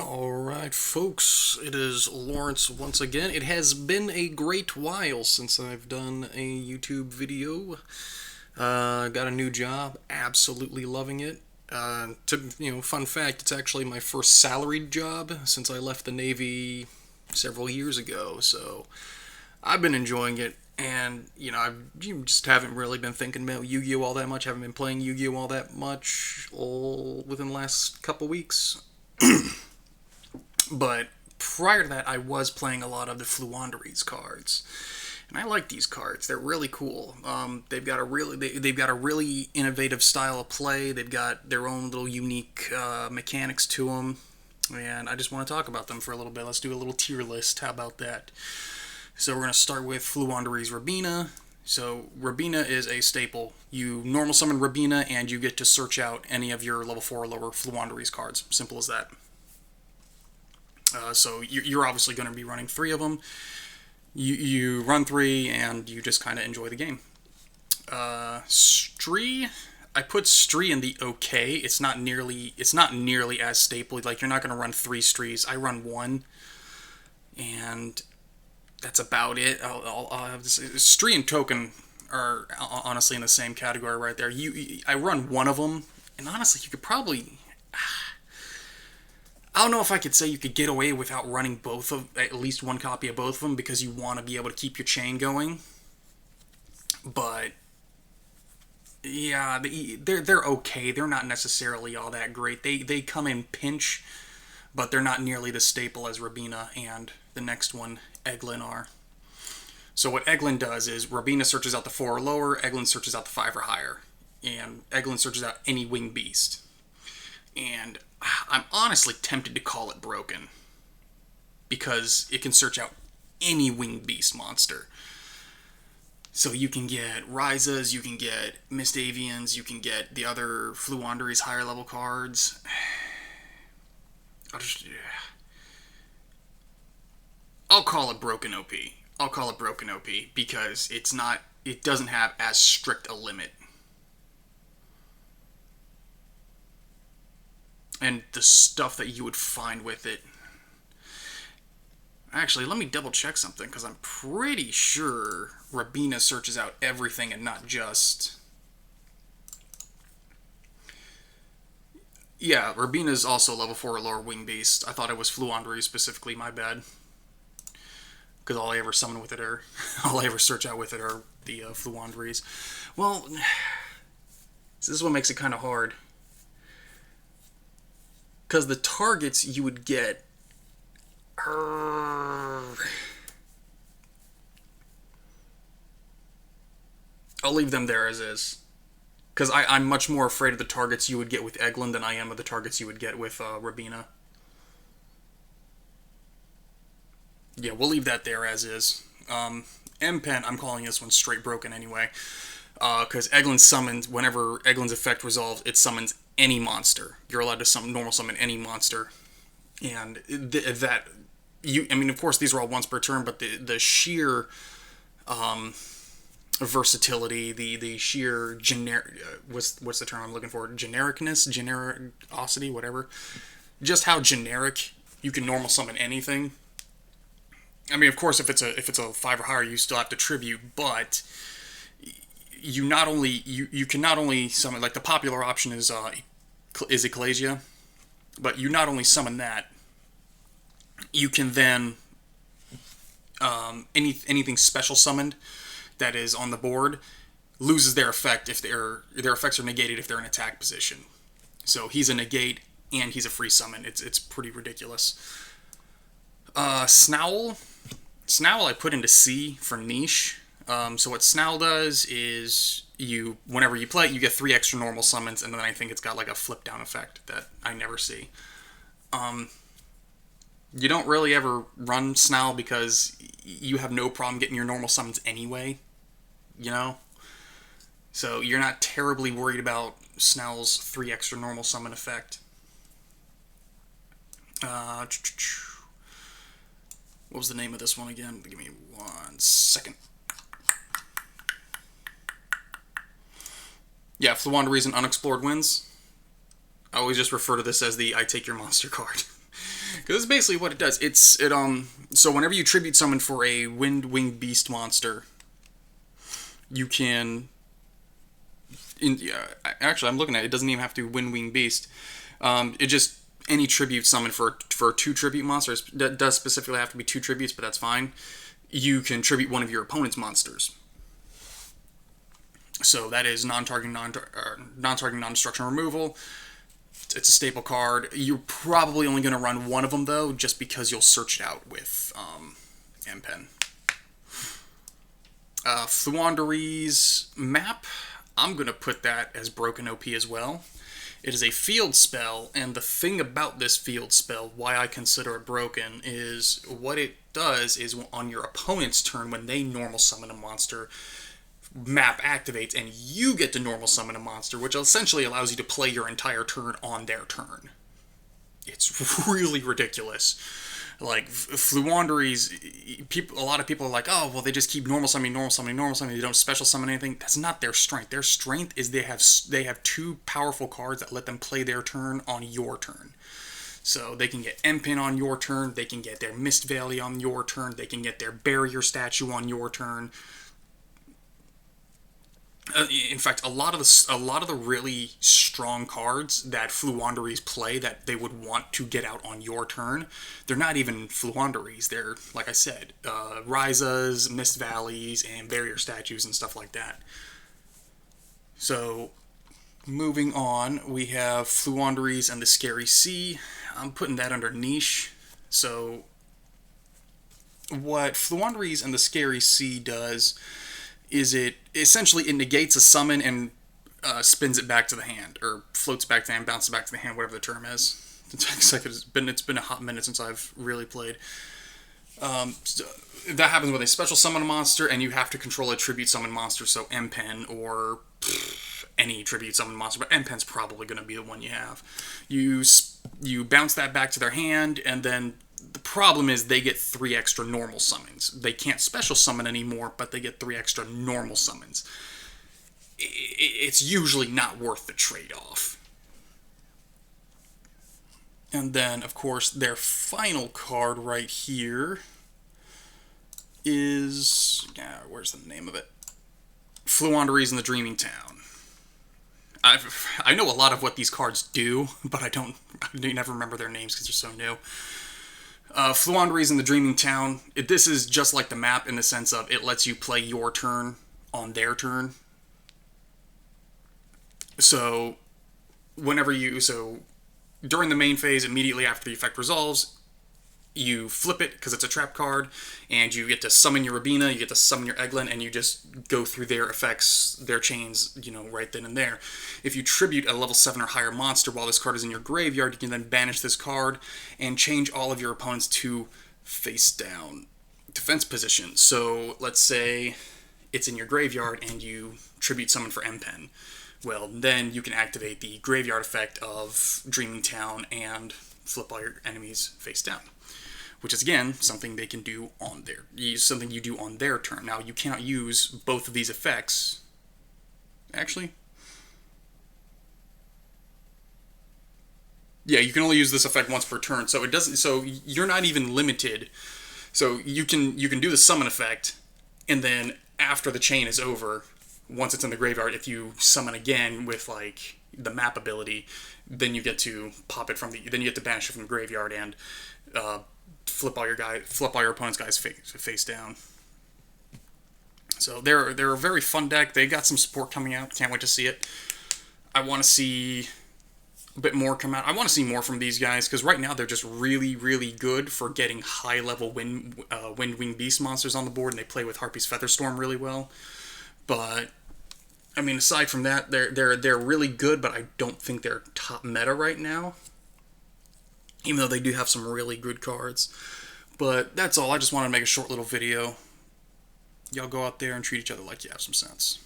Alright, folks, it is Lawrence once again. It has been a great while since I've done a YouTube video. Got a new job, absolutely loving it. Fun fact, it's actually my first salaried job since I left the Navy several years ago, so I've been enjoying it. And, just haven't really been thinking about Yu-Gi-Oh! All that much. Haven't been playing Yu-Gi-Oh! All that much within the last couple weeks. But prior to that, I was playing a lot of the Floowandereeze cards, and I like these cards. They're really cool. They've got a really innovative style of play. They've got their own little unique mechanics to them, and I just want to talk about them for a little bit. Let's do a little tier list. How about that? So we're going to start with Floowandereeze Rabina. So Rabina is a staple. You normal summon Rabina, and you get to search out any of your level 4 or lower Floowandereeze cards. Simple as that. So you're obviously going to be running 3 of them. You run 3, and you just kind of enjoy the game. Stree, I put Stree in the okay. It's not nearly as staple. Like, you're not going to run 3 Strees. I run 1, and that's about it. I'll have this. Stree and Token are honestly in the same category right there. I run 1 of them, and honestly, you could probably. I don't know if I could say you could get away without running at least 1 copy of both of them, because you want to be able to keep your chain going. But yeah, they're okay. They're not necessarily all that great. They come in pinch, but they're not nearly the staple as Rabina and the next one, Egelin, are. So what Egelin does is Rabina searches out the 4 or lower, Egelin searches out the 5 or higher, and Egelin searches out any winged beast. And I'm honestly tempted to call it broken, because it can search out any winged beast monster. So you can get Rysas, you can get Mistavians, you can get the other Floowandereeze higher level cards. I'll call it broken OP. I'll call it broken OP because it doesn't have as strict a limit. And the stuff that you would find with it. Actually, let me double check something, because I'm pretty sure Rabina searches out everything and not just. Yeah, Rabina's also level 4 or lower wing beast. I thought it was Fluondre specifically, my bad. Because all I ever summon with it all I ever search out with it are the Floowandereeze. Well, this is what makes it kind of hard. Because the targets you would get. I'll leave them there as is. Because I'm much more afraid of the targets you would get with Egelin than I am of the targets you would get with Rabina. Yeah, we'll leave that there as is. M-Pen, I'm calling this one straight broken anyway. Because Egelin summons, whenever Egelin's effect resolves, it summons any monster. You're allowed to normal summon any monster. And of course, these are all once per turn, but the sheer versatility, the sheer what's the term I'm looking for? Genericity, whatever. Just how generic you can normal summon anything. I mean, of course, if it's a 5 or higher, you still have to tribute, but you can not only summon, like, the popular option is Ecclesia, but you not only summon that, you can then anything special summoned that is on the board loses their effect if their effects are negated if they're in attack position. So he's a negate and he's a free summon. It's pretty ridiculous. Snowl I put into C for niche. So what Snowl does is whenever you play it, you get 3 extra normal summons, and then I think it's got like a flip down effect that I never see. You don't really ever run Snowl because you have no problem getting your normal summons anyway, So you're not terribly worried about Snowl's 3 extra normal summon effect. What was the name of this one again? Give me 1 second. Yeah, Fluwandereeze and Unexplored Winds. I always just refer to this as the I Take Your Monster card. Because it's basically what it does. So whenever you tribute summon for a Wind Wing Beast monster, you can. Actually, I'm looking at it. It doesn't even have to be Wind Wing Beast. It just any tribute summon for 2 tribute monsters. That does specifically have to be 2 tributes, but that's fine. You can tribute one of your opponent's monsters. So that is non-targeting, non-destruction removal. It's a staple card. You're probably only going to run one of them, though, just because you'll search it out with M-Pen. Floowandereeze map, I'm going to put that as broken OP as well. It is a field spell, and the thing about this field spell, why I consider it broken, is what it does is on your opponent's turn, when they normal summon a monster, map activates and you get to normal summon a monster, which essentially allows you to play your entire turn on their turn. It's really ridiculous. Like Floowandereeze, a lot of people are like, oh, well, they just keep normal summoning, they don't special summon anything. That's not their strength. Their strength is they have 2 powerful cards that let them play their turn on your turn. So they can get M-Pin on your turn, they can get their Mist Valley on your turn, they can get their Barrier Statue on your turn. In fact, a lot of the really strong cards that Floowandereeze play that they would want to get out on your turn, they're not even Floowandereeze. They're, like I said, Ryzas, Mist Valleys, and Barrier Statues and stuff like that. So, moving on, we have Floowandereeze and the Scary Sea. I'm putting that under niche. So, what Floowandereeze and the Scary Sea does is it negates a summon and spins it back to the hand, or floats back to the hand, bounces back to the hand, whatever the term is. It's been a hot minute since I've really played. So that happens when they special summon a monster, and you have to control a tribute summon monster, so M-Pen or any tribute summon monster, but M-Pen's probably going to be the one you have. You bounce that back to their hand, and then the problem is they get 3 extra normal summons. They can't special summon anymore, but they get 3 extra normal summons. It's usually not worth the trade-off. And then, of course, their final card right here is... where's the name of it? Floowandereeze in the Dreaming Town. I know a lot of what these cards do, but I never remember their names because they're so new. Floowandereeze in the Dreaming Town. This is just like the map in the sense of it lets you play your turn on their turn. So, during the main phase, immediately after the effect resolves, you flip it because it's a trap card, and you get to summon your Rabina, you get to summon your Egelin, and you just go through their effects, their chains, right then and there. If you tribute a level 7 or higher monster while this card is in your graveyard, you can then banish this card and change all of your opponents to face down defense position. So let's say it's in your graveyard and you tribute summon for M-Pen. Well, then you can activate the graveyard effect of Dreaming Town and flip all your enemies face down. Which is, again, something they can do something you do on their turn. Now, you cannot use both of these effects. Actually, yeah, you can only use this effect once per turn. So you're not even limited. So you can do the summon effect, and then after the chain is over, once it's in the graveyard, if you summon again with like the map ability, then you get to pop it then you get to banish it from the graveyard and flip all your opponent's guys face down. So they're a very fun deck. They got some support coming out. Can't wait to see it. I want to see a bit more come out. I want to see more from these guys because right now they're just really, really good for getting high-level Wind Wing Beast monsters on the board, and they play with Harpy's Featherstorm really well. But I mean, aside from that, they're really good, but I don't think they're top meta right now. Even though they do have some really good cards. But that's all. I just wanted to make a short little video. Y'all go out there and treat each other like you have some sense.